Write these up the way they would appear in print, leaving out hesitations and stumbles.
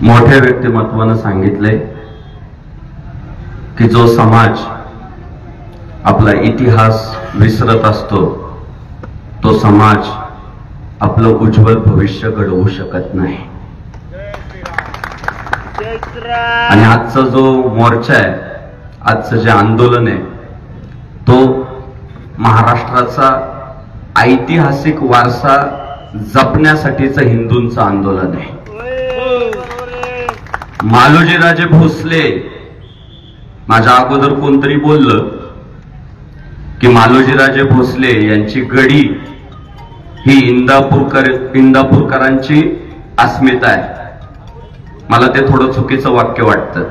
मोठ्या व्यक्तिमत्वानं सांगितले की जो समाज आपला इतिहास विसरत असतो तो समाज आपलं उज्ज्वल भविष्य घडवू शकत नाही। आणि आजचा जो मोर्चा आहे, आजचं जे आंदोलन आहे, तो महाराष्ट्राचा ऐतिहासिक वारसा जपण्यासाठीचं हिंदूंचं आंदोलन आहे। मालोजीराजे भोसले, माझ्या अगोदर कोणतरी बोललं की मालोजीराजे भोसले यांची गडी ही इंदापूरकरांची अस्मिता आहे। मला ते थोडं चुकीचं वाक्य वाटतं।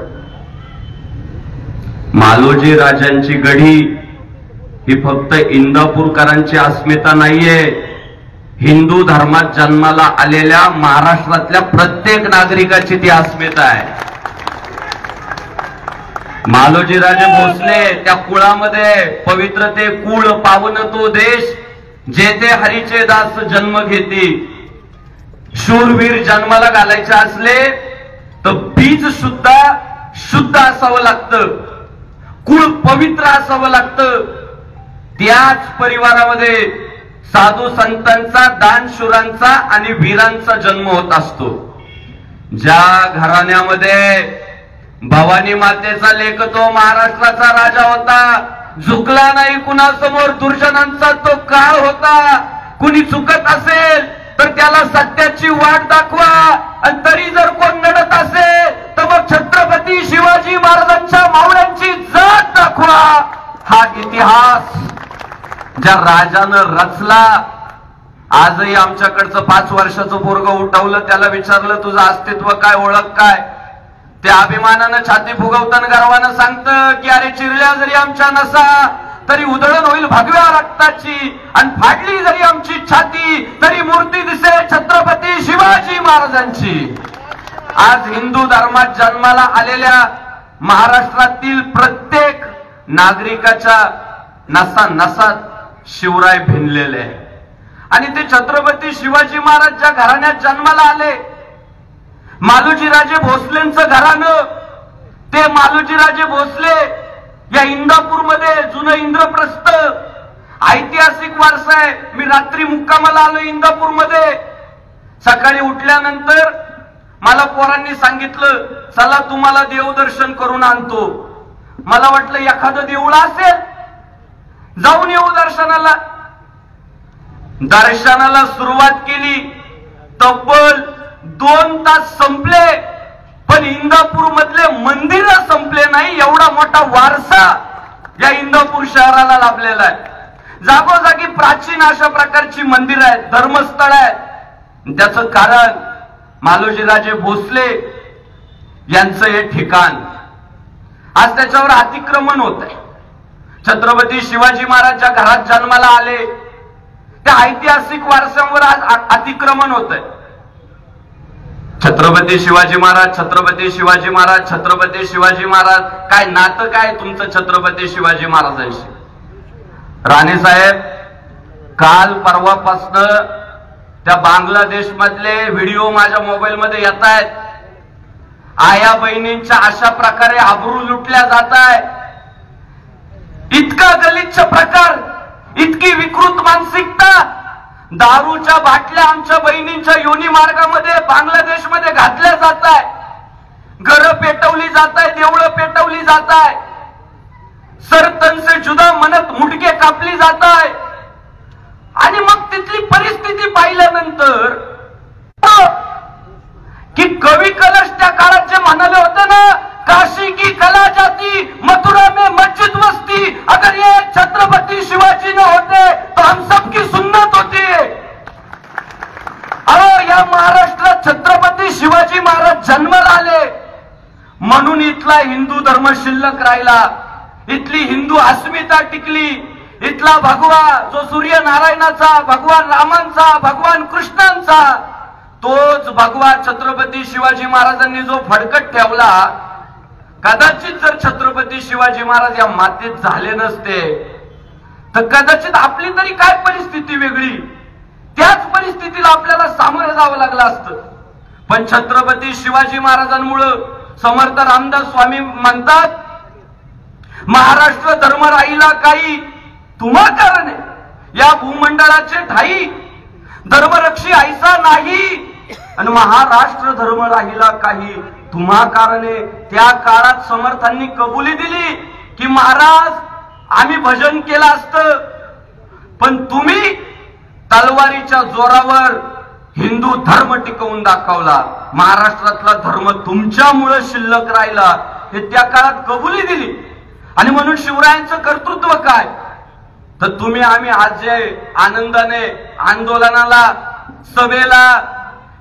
मालोजी राजांची गडी ही फक्त इंदापूरकरांची अस्मिता नाहीये, हिंदू धर्मात जन्माला आलेल्या महाराष्ट्रातल्या प्रत्येक नागरिकाची ती अस्मिता आहे। मालोजीराजे भोसले त्या कुळामध्ये पवित्र ते कुळ पावन तो देश जेथे हरीचे दास जन्म घेती। शूरवीर जन्माला घालायचे असले तर बीज सुद्धा शुद्ध असावं लागतं, कुळ पवित्र असावं लागतं। त्याच परिवारामध्ये साधू संतांचा, दानशूरांचा आणि वीरांचा जन्म होत असतो। ज्या घराण्यामध्ये भवानी मातेचा लेक तो महाराष्ट्राचा राजा होता, झुकला नाही कुणासमोर, दुर्जनांचा तो काळ होता। कुणी चुकत असेल तर त्याला सत्याची वाट दाखवा, आणि तरी जर कोण नडत असेल तर मग छत्रपती शिवाजी महाराजांच्या मावळ्यांची जात दाखवा। हा इतिहास ज्या राजानं रचला, आजही आमच्याकडचं 5 वर्षाचं पोरगं उठवलं, त्याला विचारलं तुझं अस्तित्व काय, ओळख काय, त्या अभिमानानं छाती फुगवताना गर्वानं सांगतं की अरे चिरल्या जरी आमच्या नसा तरी उधळण होईल भगव्या रक्ताची, आणि फाडली जरी आमची छाती तरी मूर्ती दिसेल छत्रपती शिवाजी महाराजांची। आज हिंदू धर्मात जन्माला आलेल्या महाराष्ट्रातील प्रत्येक नागरिकाच्या नसा नसात शिवराय भिनलेले आहे। आणि ते छत्रपती शिवाजी महाराज ज्या घराण्यात जन्माला आले, मालोजीराजे भोसलेंचं घराणं, ते मालोजीराजे भोसले या इंदापूरमध्ये जुनं इंद्रप्रस्थ ऐतिहासिक वारसा आहे। मी रात्री मुक्कामाला आलो इंदापूरमध्ये। सकाळी उठल्यानंतर मला पोरांनी सांगितलं चला तुम्हाला देवदर्शन करून आणतो। मला वाटलं एखादं देऊळ असेल, जाऊन येऊ दर्शनाला। दर्शनाला सुरुवात केली, तब्बल 2 तास संपले, पण इंदापूर मधले मंदिर संपले नाही। एवढा मोठा वारसा या इंदापूर शहराला लाभलेला आहे। जागोजागी प्राचीन अशा प्रकारची मंदिर आहेत, धर्मस्थळ आहेत। त्याचं कारण मालोजीराजे भोसले यांचं हे ठिकाण। आज त्याच्यावर अतिक्रमण होत आहे। छत्रपती शिवाजी महाराज ज्या घरात जन्माला आले त्या ऐतिहासिक वारशावर आज अतिक्रमण होत आहे। छत्रपती शिवाजी महाराज, छत्रपती शिवाजी महाराज, छत्रपती शिवाजी महाराज, काय नातं काय तुमचं छत्रपती शिवाजी महाराजांशी? राणे साहेब, काल परवापासनं त्या बांगलादेश मधले व्हिडिओ माझ्या मोबाईल मध्ये येत आहेत। आया बहिणींच्या अशा प्रकारे आबरू लुटल्या जात आहे। इतका गलिच्छ प्रकार, इतकी विकृत मानसिकता। दारूच्या बाटल्या आमच्या बहिणींच्या योनी मार्गामध्ये बांगलादेशमध्ये घातल्या जात आहे, घरं पेटवली जात आहे, देवळं पेटवली जात आहे, सरतन से जुदा म्हणत मुडके कापली जात आहे। आणि मग तिथली परिस्थिती पाहिल्यानंतर की कवी कलश त्या काळात जे म्हणाले होते ना, काशी की कला जाती मथुरा में मस्जिद बसती, अगर ये छत्रपती शिवाजी न होते तो हम सबकी सुन्नत होती। अहो, या महाराष्ट्रात छत्रपती शिवाजी महाराज जन्माला आले म्हणून इथला हिंदू धर्म शिल्लक राहिला, इथली हिंदू अस्मिता टिकली। इथला भगवा जो सूर्यनारायणाचा, भगवान रामांचा, भगवान कृष्णांचा, तोच भगवा छत्रपती शिवाजी महाराजांनी जो फडकत ठेवला, कदाचित जर छत्रपती शिवाजी महाराज या मातीत झाले नसते तर कदाचित आपली तरी काय परिस्थिती वेगळी, त्याच परिस्थितीला आपल्याला सामोरं जावं लागलं असतं। पण छत्रपती शिवाजी महाराजांमुळे समर्थ रामदास स्वामी म्हणतात, महाराष्ट्र धर्म राहिला काही तुम्हा कारणे, या भूमंडळाचे ठाई धर्मरक्षी ऐसा नाही, आणि महाराष्ट्र धर्म राहिला काही तुम्हा कारणे. त्या काळात समर्थांनी कबुली दिली की महाराज आम्ही भजन केलं असतं, पण तुम्ही तलवारीच्या जोरावर हिंदू धर्म टिकवून दाखवला, महाराष्ट्रातला धर्म तुमच्यामुळे शिल्लक राहिला, हे त्या काळात कबुली दिली. आणि म्हणून शिवरायांचं कर्तृत्व काय, तर तुम्ही आम्ही आज जे आनंदाने आंदोलनाला, सभेला,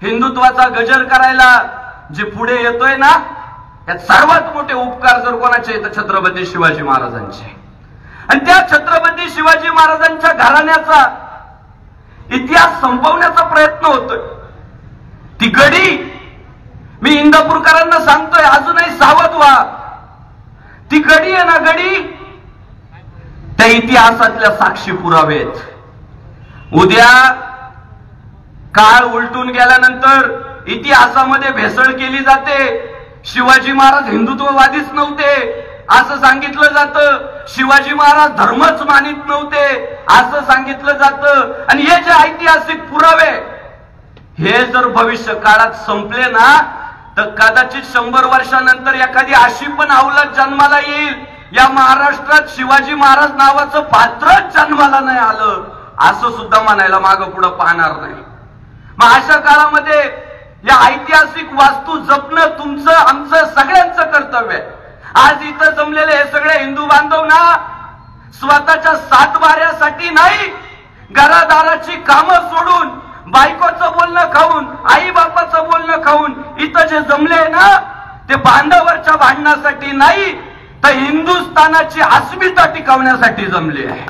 हिंदुत्वाचा गजर करायला जे पुढे येतोय ना, यात सर्वात मोठे उपकार जर कोणाचे तर छत्रपती शिवाजी महाराजांचे. आणि त्या छत्रपती शिवाजी महाराजांच्या घराण्याचा इतिहास संपवण्याचा प्रयत्न होतोय. ती गडी मी इंदापूरकरांना सांगतोय, अजूनही सावध व्हा. ती गडी आहे ना, गडी त्या इतिहासातल्या साक्षी पुरावेत. उद्या काळ उलटून गेल्यानंतर इतिहासामध्ये भेसळ केली जाते. शिवाजी महाराज हिंदुत्ववादीच नव्हते असं सांगितलं जातं, शिवाजी महाराज धर्मच मानित नव्हते असं सांगितलं जातं. आणि हे जे ऐतिहासिक पुरावे हे जर भविष्य काळात संपले ना, तर कदाचित 100 वर्षानंतर एखादी अशी पण अवलाद जन्माला येईल, या महाराष्ट्रात शिवाजी महाराज नावाचं पात्रच जन्माला नाही आलं असं सुद्धा म्हणायला मागं पुढं पाहणार नाही. मग अशा काळामध्ये या ऐतिहासिक वास्तू जपणं तुमचं आमचं सगळ्यांचं कर्तव्य आहे. आज इथं जमलेले हे सगळे हिंदू बांधव ना, स्वतःच्या सातबाऱ्यासाठी नाही, घरादाराची कामं सोडून, बायकोचं बोलणं खाऊन, आई बापाचं बोलणं खाऊन इथं जे जमले ना, ते बांधावरच्या भांडणासाठी नाही, तर हिंदुस्थानाची अस्मिता टिकवण्यासाठी जमले आहे.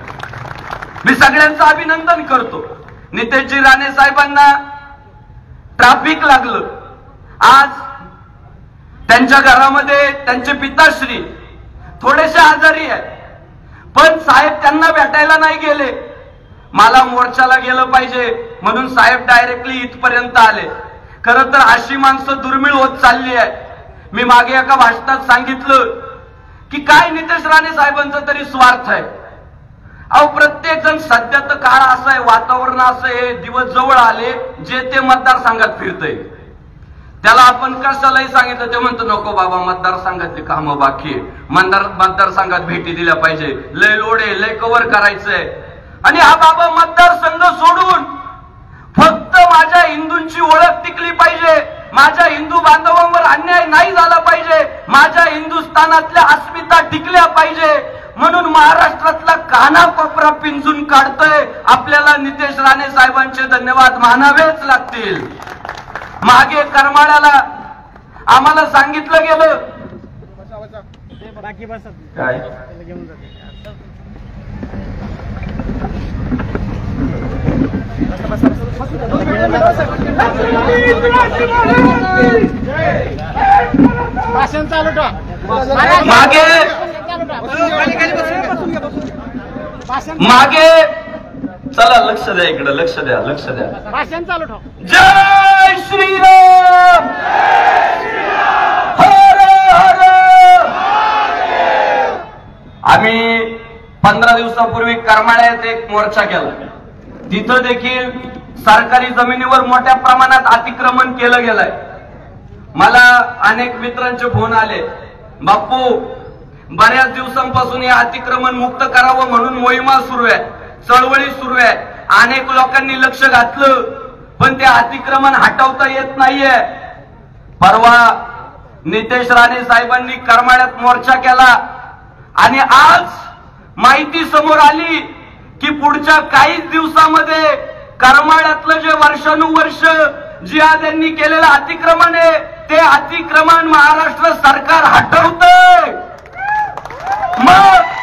मी सगळ्यांचं अभिनंदन करतो. नितेशजी राणे साहेबांना ट्रॅफिक लागलं, आज त्यांच्या घरामध्ये त्यांचे पिताश्री थोडेसे आजारी आहेत, पण साहेब त्यांना भेटायला नाही गेले. मला मोर्चाला गेलं पाहिजे म्हणून साहेब डायरेक्टली इथपर्यंत आले. खरं तर अशी माणसं दुर्मिळ होत चालली आहे. मी मागे एका भाषणात सांगितलं की काय नितेश राणे साहेबांचा तरी स्वार्थ आहे. अहो, प्रत्येक जण सध्या तर काळ असा आहे, वातावरण असं आहे, दिवस जवळ आले, जे ते मतदारसंघात फिरतय. त्याला आपण कशालाही सांगितलं ते म्हणतो नको बाबा, मतदारसंघातली कामं बाकी आहे, मतदारसंघात भेटी दिल्या पाहिजे, लय लोड आहे, लय कव्हर करायचंय. आणि हा बाबा मतदारसंघ सोडून फक्त माझ्या हिंदूंची ओळख टिकली पाहिजे, माझ्या हिंदू बांधवांवर अन्याय नाही झाला पाहिजे, माझ्या हिंदुस्थानातल्या अस्मिता टिकल्या पाहिजे, म्हणून महाराष्ट्रातला कानाकोपरा पिंजून काढतोय. आपल्याला नितेश राणे साहेबांचे धन्यवाद मानावेच लागतील. मागे करमाळ्याला आम्हाला सांगितलं गेलं काय, मागे चला, लक्ष द्या इकडे, लक्ष द्या, लक्ष द्या. भाषण चालू ठेव. जय श्रीराम, हर हर. आम्ही 15 दिवसापूर्वी करमाळ्यात एक मोर्चा केला. तिथं देखील सरकारी जमिनीवर मोठ्या प्रमाणात अतिक्रमण केलं गेलंय. मला अनेक मित्रांचे फोन आले, बापू बऱ्याच दिवसांपासून हे अतिक्रमण मुक्त करावं म्हणून मोहिमा सुरू आहे, चळवळी सुरू आहे, अनेक लोकांनी लक्ष घातलं, पण ते अतिक्रमण हटवता येत नाहीये. परवा नितेश राणे साहेबांनी करमाळ्यात मोर्चा केला आणि आज माहिती समोर आली की पुढच्या काहीच दिवसामध्ये करमाळ्यातलं जे वर्षानुवर्ष जिहाद यांनी केलेलं अतिक्रमण आहे ते अतिक्रमण महाराष्ट्र सरकार हटवतंय. मग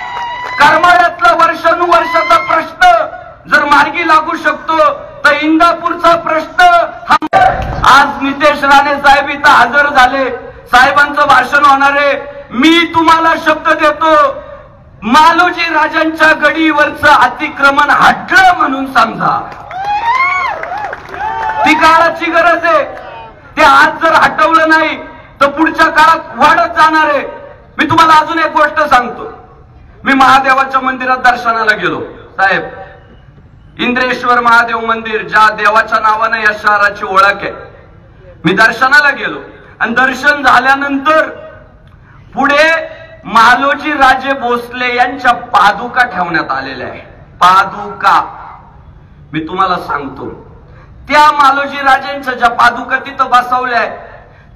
करमाळ्यातला वर्षानुवर्षाचा प्रश्न जर मार्गी लागू शकतो तर इंदापूरचा प्रश्न आज नितेश राणे साहेब इथं हजर झाले, साहेबांचं भाषण होणार आहे. मी तुम्हाला शब्द देतो, मालोजी राजांच्या गडीवरचं अतिक्रमण हटलं म्हणून समजा. ती काळाची गरज आहे. ते आज जर हटवलं नाही तर पुढच्या काळात वाढत जाणार आहे. मी तुम्हाला अजून एक गोष्ट सांगतो. मी महादेवाच्या मंदिरात दर्शनाला गेलो. साहेब, इंद्रेश्वर महादेव मंदिर, ज्या देवाच्या नावाने या शहराची ओळख आहे, मी दर्शनाला गेलो आणि दर्शन झाल्यानंतर पुढे मालोजी राजे भोसले यांच्या पादुका ठेवण्यात आलेल्या आहे. पादुका, मी तुम्हाला सांगतो, त्या मालोजी राजेंच्या ज्या पादुका तिथं बसवल्या आहेत,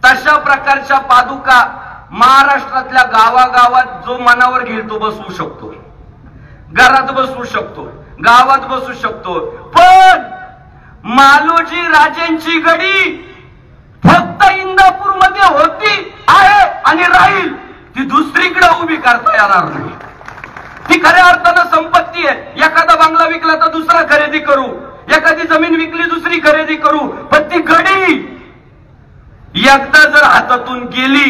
तशा प्रकारच्या पादुका महाराष्ट्रातल्या गावागावात जो मनावर घेईल तो बसवू शकतो. घरात बसवू शकतो, गावात बसू शकतो. पण मालोजी राजेंची गडी फक्त इंदापूरमध्ये होती, आहे आणि राहील. ती दुसरीकडे उभी करता येणार नाही. ती खऱ्या अर्थानं संपत्ती आहे. एखादा बंगला विकला तर दुसरा खरेदी करू, एखादी जमीन विकली दुसरी खरेदी करू, पण ती गडी एकदा जर हातातून गेली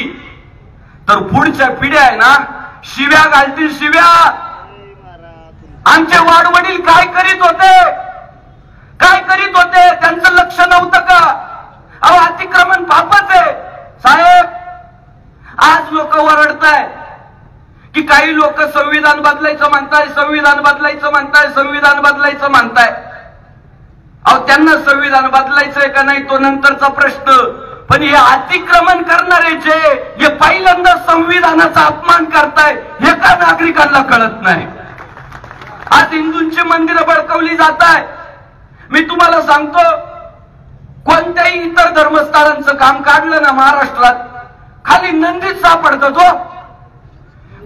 तर पुढच्या पिढ्या आहे ना, शिव्या घालतील, शिव्या. आमचे वाडवडील काय करीत होते, काय करीत होते, त्यांचं लक्ष नव्हतं का? अहो, अतिक्रमण पापच आहे साहेब. आज लोक वरडताय की काही लोक संविधान बदलायचं म्हणताय, संविधान बदलायचं म्हणताय, संविधान बदलायचं म्हणताय. अहो, त्यांना संविधान बदलायचंय का नाही तो नंतरचा प्रश्न. पण हे अतिक्रमण करणारे जे हे पहिल्यांदा संविधानाचा अपमान करताय, हे का नागरिकांना कळत नाही? आज हिंदूंची मंदिरं बळकावली जात आहे. मी तुम्हाला सांगतो, कोणत्याही इतर धर्मस्थळांचं काम काढलं ना महाराष्ट्रात, खाली नंदीच सापडतात हो,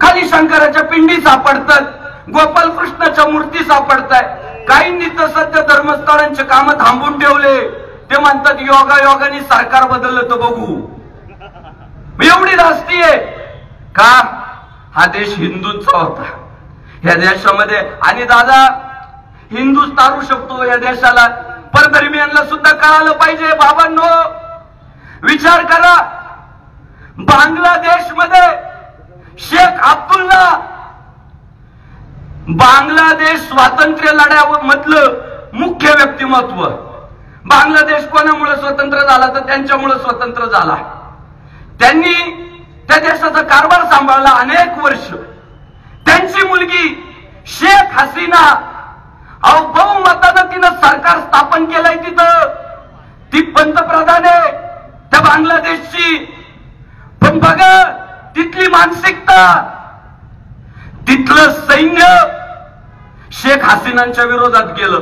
खाली शंकराच्या पिंडी सापडतात, गोपालकृष्णाच्या मूर्ती सापडताय. काहींनी तर सध्या धर्मस्थळांचे काम थांबून ठेवले. ते म्हणतात योगायोगाने सरकार बदललं तर बघू. एवढी धास्ती आहे का? हा देश हिंदूंचा होता. या देशामध्ये, आणि दादा हिंदूच तारू शकतो या देशाला, परधर्मियांना सुद्धा कळालं पाहिजे. बाबांनो, विचार करा, बांगलादेश मध्ये शेख अब्दुल्ला, बांगलादेश स्वातंत्र्य लढ्यामधलं मुख्य व्यक्तिमत्व. बांगलादेश कोणामुळे स्वतंत्र झाला तर त्यांच्यामुळे स्वतंत्र झाला. त्यांनी त्या देशाचा कारभार सांभाळला अनेक वर्ष. त्यांची मुलगी शेख हसीना, अहो बहुमतानं तिनं सरकार स्थापन केलंय तिथं. ती पंतप्रधान आहे त्या बांगलादेशची. पण बघा तिथली मानसिकता, तिथलं सैन्य शेख हसीनांच्या विरोधात गेलं.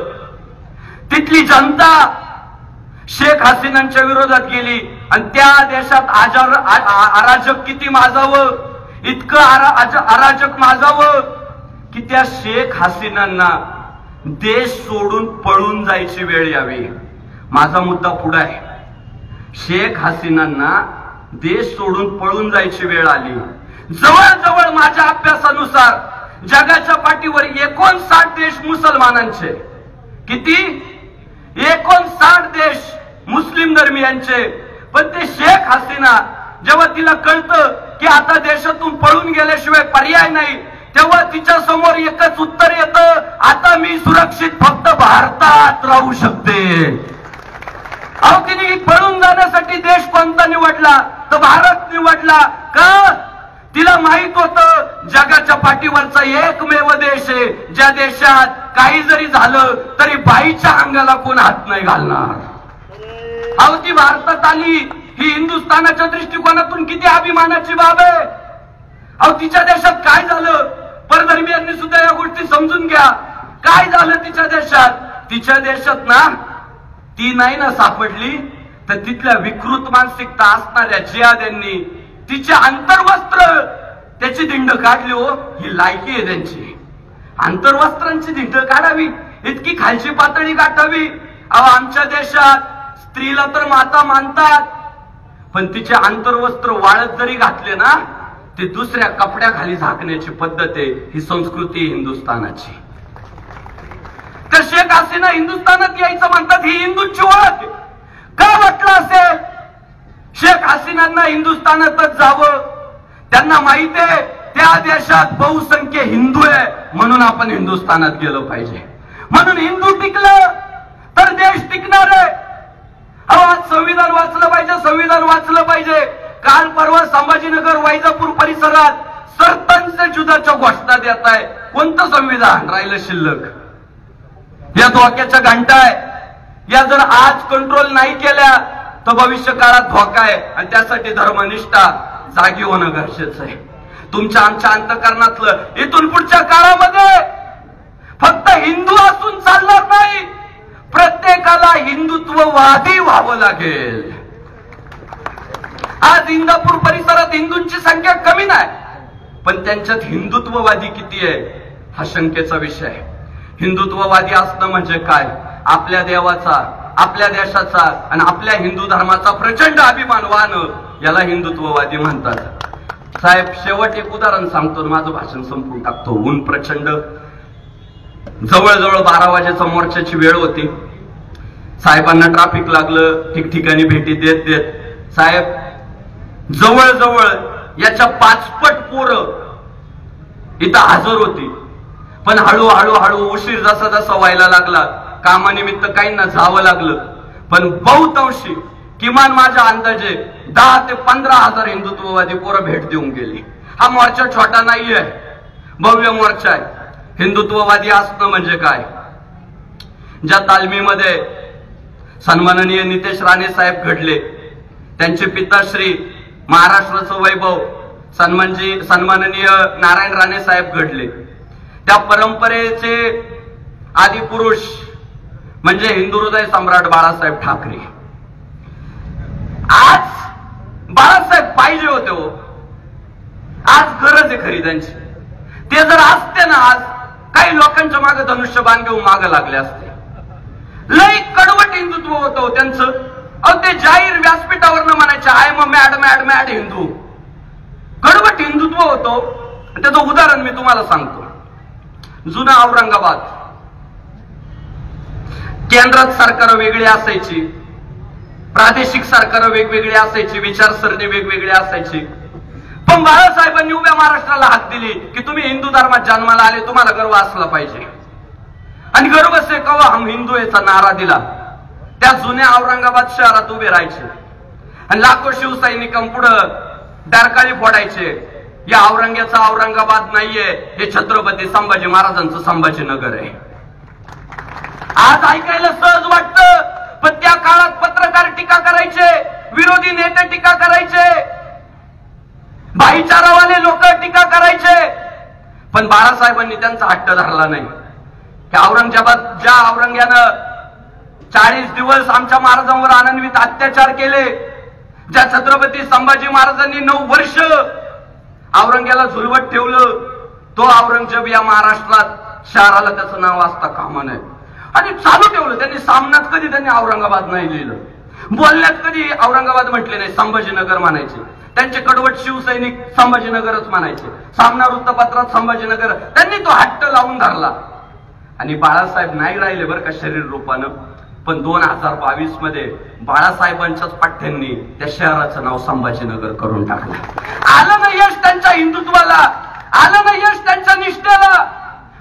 तिथली जनता शेख हसीनांच्या विरोधात गेली आणि त्या देशात अराजक किती माजावं, इतकं अराजक माजावं की त्या शेख हसीनांना देश सोडून पळून जायची वेळ यावी. माझा मुद्दा पुढे आहे. शेख हसीनांना देश सोडून पळून जायची वेळ आली. जवळजवळ माझ्या अभ्यासानुसार जगाच्या पाठीवर 59 देश मुसलमानांचे. किती? 59 देश मुस्लिम धर्मियांचे. पण ते शेख हसीना जेव्हा तिला कळतं की आता देशातून पळून गेल्याशिवाय पर्याय नाही, तेव्हा तिच्या समोर एकच उत्तर येतं, आता मी सुरक्षित फक्त भारतात राहू शकते. अहो, तिने पळून जाण्यासाठी देश कोणता निवडला तर भारत निवडला. का? तिला माहित होतं जगाच्या पाठीवरचा एकमेव देश आहे ज्या देशात काही जरी झालं तरी बाईच्या अंगाला कोण हात नाही घालणार. अहो, ती भारतात आली, ही हिंदुस्थानाच्या दृष्टिकोनातून किती अभिमानाची बाब आहे. अहो, तिच्या देशात काय झालं, परधर्मियांनी सुद्धा या गोष्टी समजून घ्या. काय झालं तिच्या देशात? तिच्या देशात ना ती नाही ना सापडली तर तिथल्या विकृत मानसिकता असणाऱ्या जिहाद्यांनी तिचे आंतरवस्त्र, त्याची धिंड काढली. हो, ही लायकी आहे त्यांची, आंतरवस्त्रांची धिंड काढावी, इतकी खालची पातळी गाठावी. अहो, आमच्या देशात स्त्रीला तर माता मानतात, पण तिचे आंतरवस्त्र वाळत जरी घातले ना ते दुसऱ्या कपड्याखाली झाकण्याची पद्धत आहे. ही संस्कृती हिंदुस्थानाची. तर शेख हसीना हिंदुस्थानात यायचं म्हणतात, ही हिंदूंची ओळख का वाटलं असेल? शेख हसीनांना हिंदुस्थानातच जावं. त्यांना माहिती आहे त्या देशात बहुसंख्य हिंदू आहे, म्हणून आपण हिंदुस्थानात गेलो पाहिजे. म्हणून हिंदू टिकलं तर देश टिकणार आहे. अहो, आज संविधान वाचलं पाहिजे, संविधान वाचलं पाहिजे. काल परवा संभाजीनगर वैजापूर परिसरात सरपंच युद्धाच्या घोषणा देत आहे. कोणतं संविधान राहिलं शिल्लक? या धोक्याच्या घंटा आहे. या जर आज कंट्रोल नाही केल्या तर भविष्य काळात धोका आहे. आणि त्यासाठी धर्मनिष्ठा जागी होणं गरजेचं आहे. तुमच्या आमच्या अंतःकरणातलं इथून पुढच्या काळामध्ये फक्त हिंदू असून चालणार नाही, प्रत्येकाला हिंदुत्ववादी व्हावं लागेल. आज इंदापूर परिसरात हिंदूंची संख्या कमी नाही, पण त्यांच्यात हिंदुत्ववादी किती आहे हा शंकेचा विषय आहे. हिंदुत्ववादी असणं म्हणजे काय? आपल्या देवाचा, आपल्या देशाचा आणि आपल्या हिंदू धर्माचा प्रचंड अभिमान वाहणं याला हिंदुत्ववादी म्हणतात. साहेब, शेवट एक उदाहरण सांगतो, माझं भाषण संपून टाकतो. ऊन प्रचंड, जवळजवळ 12 वाजेचा मोर्चाची वेळ होती. साहेबांना ट्रॅफिक लागलं, ठिकठिकाणी भेटी देत देत साहेब जवळजवळ याच्या 5 पट पोरं इथं हजर होती. पण हळूहळू उशीर जसा जसा व्हायला लागला, कामानिमित्त काहींना जावं लागलं. पण बहुतांशी किमान माझ्या अंदाजे 10 ते 15 हजार हिंदुत्ववादी पोरं भेट देऊन गेली. हा मोर्चा छोटा नाहीये, भव्य मोर्चा आहे. हिंदुत्ववादी असणं म्हणजे काय? ज्या तालमीमध्ये सन्माननीय नितेश राणे साहेब घडले, त्यांचे पिताश्री महाराष्ट्राचं वैभव सन्माननीय नारायण राणे साहेब घडले. त्या परंपरेचे आदिपुरुष म्हणजे हिंदू हृदय सम्राट बाळासाहेब ठाकरे. आज बाळासाहेब पाहिजे होते हो, आज गरज आहे खरी त्यांची. ते जर असते ना, आज काही लोकांच्या मागे धनुष्यबाण घेऊन मागे लागले असते. लई कडवट हिंदुत्व होतं त्यांचं. अहो, ते जाहीर व्यासपीठावर म्हणायचे आय एम मॅड हिंदू. कडवट हिंदुत्व होतो. त्याचं उदाहरण मी तुम्हाला सांगतो. जुना औरंगाबाद, केंद्रात सरकार वेगळी असायची, प्रादेशिक सरकार वेगवेगळी असायची, विचारसरणी वेगवेगळी असायची. पण बाळासाहेबांनी उभ्या महाराष्ट्राला हात दिली की तुम्ही हिंदू धर्मात जन्माला आले, तुम्हाला गर्व असला पाहिजे. आणि गर्व से कहो हम हिंदू याचा नारा दिला. त्या जुन्या औरंगाबाद शहरात उभे राहायचे आणि लाखो शिवसैनिकांपुढं डरकाळी फोडायचे. या औरंग्याचा औरंगाबाद नाहीये, हे छत्रपती संभाजी महाराजांचं संभाजीनगर आहे. आज ऐकायला सहज वाटतं, पण त्या काळात पत्रकार टीका करायचे, विरोधी नेते टीका करायचे, भाईचारावाले लोक टीका करायचे. पण बाळासाहेबांनी त्यांचा हट्ट धरला नाही. त्या औरंगाबाद, ज्या औरंग्यानं 40 दिवस आमच्या महाराजांवर अनन्वित अत्याचार केले, ज्या छत्रपती संभाजी महाराजांनी 9 वर्ष औरंग्याला झुलवत ठेवलं, तो औरंगजेब या महाराष्ट्रात शहराला त्याचं नाव असता कामा नये. आणि चालू ठेवलं त्यांनी. सामन्यात कधी त्यांनी औरंगाबाद नाही लिहिलं, बोलण्यात कधी औरंगाबाद म्हटले नाही, संभाजीनगर म्हणायचे. त्यांचे कडवट शिवसैनिक संभाजीनगरच म्हणायचे. सामना वृत्तपत्रात संभाजीनगर. त्यांनी तो हट्ट लावून धरला. आणि बाळासाहेब नाही राहिले बरं का शरीर रूपानं, पण 2022 मध्ये बाळासाहेबांच्याच पाठ्यांनी त्या शहराचं नाव संभाजीनगर करून टाकलं. आलं ना यश त्यांच्या हिंदुत्वाला, आलं ना यश त्यांच्या निष्ठेला.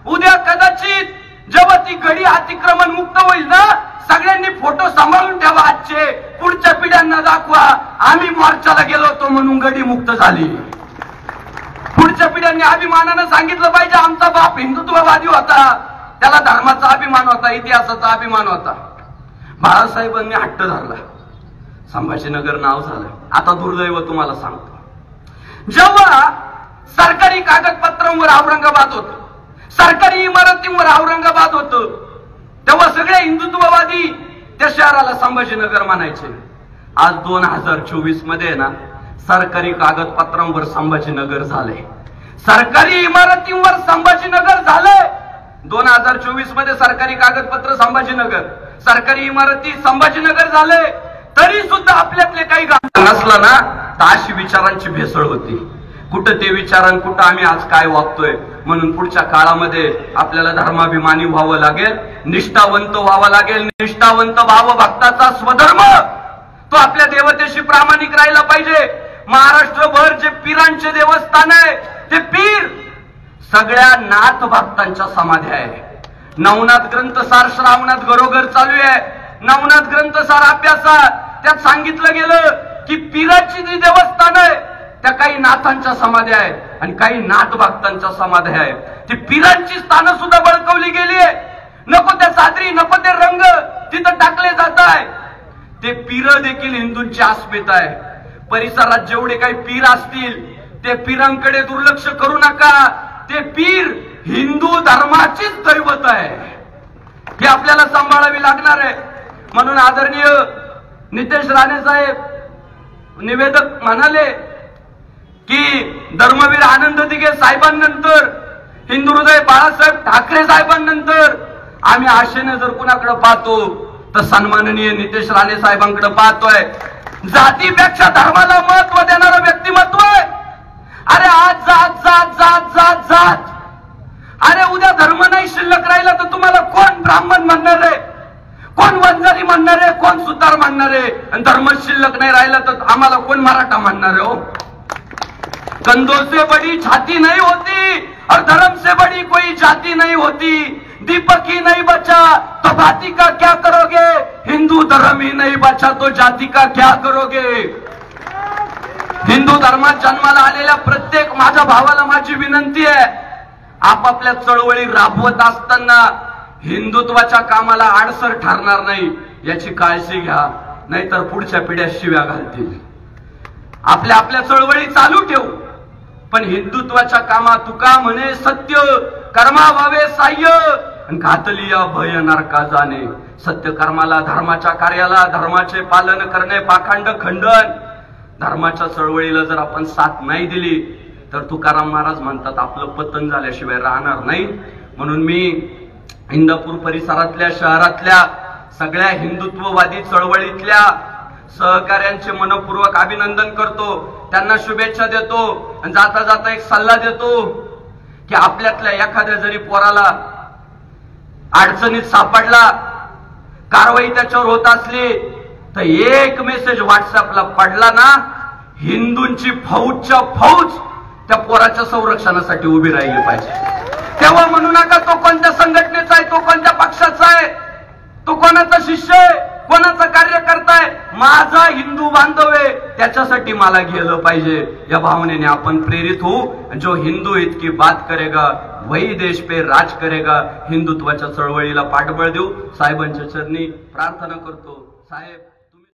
उद्या कदाचित जेव्हा ती घडी अतिक्रमण मुक्त होईल ना, सगळ्यांनी फोटो सांभाळून ठेवा आजचे, पुढच्या पिढ्यांना दाखवा आम्ही मोर्चाला गेलो होतो म्हणून घडी मुक्त झाली. पुढच्या पिढ्यांनी अभिमानानं सांगितलं पाहिजे आमचा बाप हिंदुत्ववादी होता, त्याला धर्माचा अभिमान होता, इतिहासाचा अभिमान होता. बाळासाहेबांनी हट्ट धरला, संभाजीनगर नाव झालं. आता दुर्दैव तुम्हाला सांगतो, जेव्हा सरकारी कागदपत्रांवर औरंगाबाद होतं, सरकारी इमारतींवर औरंगाबाद होतं, तेव्हा सगळे हिंदुत्ववादी त्या शहराला संभाजीनगर म्हणायचे. आज 2024 मध्ये ना सरकारी कागदपत्रांवर संभाजीनगर झाले, सरकारी इमारतींवर संभाजीनगर झाले. 2024 मध्ये सरकारी कागदपत्र संभाजीनगर, सरकारी इमारती संभाजीनगर झाले. तरी सुद्धा आपल्यातले काही नसला ना तर अशी विचारांची भेसळ होती. कुठं ते विचारां, कुठं आम्ही आज काय वागतोय. म्हणून पुढच्या काळामध्ये आपल्याला धर्माभिमानी व्हावं लागेल, निष्ठावंत व्हावं लागेल. निष्ठावंत भाव भक्ताचा स्वधर्म, तो आपल्या देवतेशी प्रामाणिक राहिला पाहिजे. महाराष्ट्रभर जे पीरांचे देवस्थान आहे, ते पीर सगळ्या नाथ भक्तांच्या समाध्या आहे. नवनाथ ग्रंथ सार श्रावणात घरोघर चालू आहे. नवनाथ ग्रंथसार अभ्यासात त्यात सांगितलं गेलं की पीराची जी देवस्थान आहे त्या काही नाथांच्या समाध्या आहे आणि काही नाथ भक्तांच्या समाध्या आहे. ती पीरांची स्थानं सुद्धा बळकवली गेली आहे. नको त्या चादरी नको ते रंग तिथं टाकले जात आहे. ते पीर देखील हिंदूंची अस्मिता आहे. परिसरात जेवढे काही पीर असतील ते पीरांकडे दुर्लक्ष करू नका. ते पीर हिंदू धर्माचीच दैवत आहे. हे आपल्याला सांभाळावी लागणार आहे. म्हणून आदरणीय नितेश राणे साहेब निवेदक म्हणाले की धर्मवीर आनंद दिघे साहेबांनंतर हिंदू हृदय बाळासाहेब ठाकरे साहेबांनंतर आम्ही आशेने जर कुणाकडे पाहतो तर सन्माननीय नितेश राणे साहेबांकडे पाहतोय. जातीपेक्षा धर्माला महत्व देणारं व्यक्तिमत्व आहे. अरे आज जात जात जात जात जात, अरे उद्या धर्म नाही शिल्लक राहिला तर तुम्हाला कोण ब्राह्मण म्हणणार आहे, कोण वंजारी म्हणणार आहे, कोण सुतार म्हणणार आहे. आणि धर्म शिल्लक नाही राहिला तर आम्हाला कोण मराठा म्हणणार आहे. हो, कंधों से बड़ी छाती नहीं होती और धर्म से बड़ी कोई जाति नहीं होती. दीपक ही नहीं बचा तो बाती का क्या करोगे, हिंदू धर्म ही नहीं बचा तो जाति का क्या करोगे. हिंदू धर्मात जन्माला आलेल्या प्रत्येक माझ्या भावाला माझी विनंती आहे, आपापल्या चळवळी राबवत असताना हिंदुत्वाच्या कामाला आडसर ठरणार नाही याची काळजी घ्या, नाहीतर पुढच्या पिढ्या शिव्या घालतील. आपल्या आपल्या चळवळी चालू ठेवू, पण हिंदुत्वाच्या कामात तुका म्हणे सत्य कर्मा व्हावे साह्य आणि घातलिया भय नरका जाणे. सत्य कर्माला धर्माच्या कार्याला धर्माचे पालन करणे पाखंड खंडन. धर्माच्या चळवळीला जर आपण साथ नाही दिली तर तुकाराम महाराज म्हणतात आपलं पतन झाल्याशिवाय राहणार नाही. म्हणून मी इंदापूर परिसरातल्या शहरातल्या सगळ्या हिंदुत्ववादी चळवळीतल्या सहकार्यांचे मनपूर्वक अभिनंदन करतो, त्यांना शुभेच्छा देतो आणि जाता जाता एक सल्ला देतो की आपल्यातल्या एखाद्या जरी पोराला अडचणीत सापडला, कारवाई त्याच्यावर होत असली तर एक मेसेज व्हॉट्सअपला पडला ना, हिंदूंची फौजच्या फौज त्या पोराच्या संरक्षणासाठी उभी राहिली पाहिजे. तेव्हा म्हणू नका तो कोणत्या संघटनेचा आहे, तो कोणत्या पक्षाचा आहे, तो कोणाचा शिष्य आहे, कोणाचा कार्यकर्ता आहे. माझा हिंदू बांधव आहे त्याच्यासाठी मला गेलं पाहिजे या भावनेने आपण प्रेरित होऊ. जो हिंदू हित की बात करेगा वही देश पे राज करेगा. हिंदुत्वाच्या चळवळीला पाठबळ देऊ. साहेबांच्या चरणी प्रार्थना करतो. साहेब